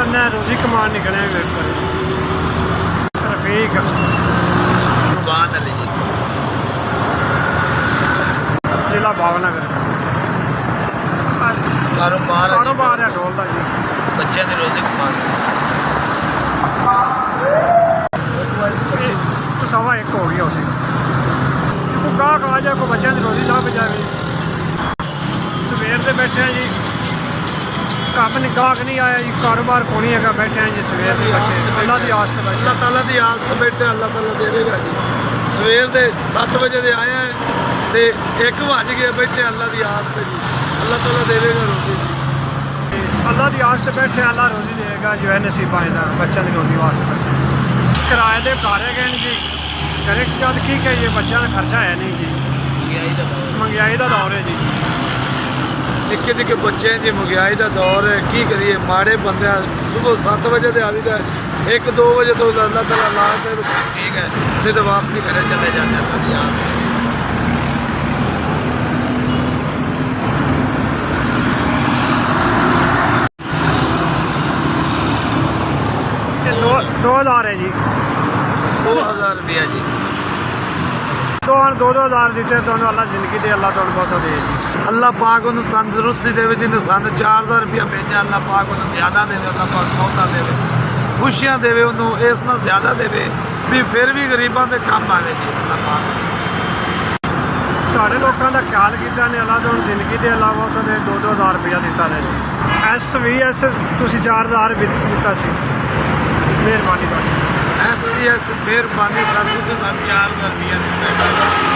अन्ना रोजी कमान निकले रफीक जिला भावनगर कारोबार है ढोल का जी बच्चे के रोजे कमा सवा एक हो गया उसे गाहक आ जाए कोई बच्चों की रोजी ला जाए सवेर से बैठे हैं जी कम नहीं गाहक नहीं आया जी कारोबार को नहीं है बैठे हैं जी सवेर के बच्चे अल्लाह की आस अल्लाह ताला की आस तो बैठे अल्लाह ताला दे देगा जी सवेर के 7 बजे दे आए हैं तो 1 बज गए बैठे अल्लाह की आस पे जी अल्लाह ताला दे देगा रोजी जी अल्लाह की आस से बैठे अल्लाह रोजी देगा जो है नसीबा इधर बच्चों की रोजी वास्ते बैठे किराए के घर है जी करे जब की कहिए बच्चों का खर्चा है नहीं जी महंगाई का दौर है जी निक्के निक्के बच्चे जी महंगाई का दौर है की करिए माड़े बंदे सुबह 7 बजे से आवी का 1-2 बजे तो अल्लाह ताला ला के ठीक है नहीं तो वापसी घर चले जाते हैं दो हज़ार है जी 2000 रुपया जी 2-2 दिते तो अल्लाह जिंदगी दे अल्लाह तुम बहुत दे जी अल्लाह पाक उन्होंने तंदुरुस्ती दे जिन्हें सन 4000 रुपया भेजा अल्लाह पाक उन्होंने ज्यादा दे अल्लाह पाक बहुता दे खुशियाँ दे उन्होंने इस ना ज्यादा दे भी फिर भी गरीबों के काम आए जी अल्लाह पाक साढ़े लोगों का ख्याल किया ने अल्लाह तो जिंदगी के अलावा तो 2-2 हज़ार रुपया दिता ने जी SVS तुसी 4000 दिता सी मेहरबानी SVS मेहरबानी सर तुझे 4000 रुपया दिता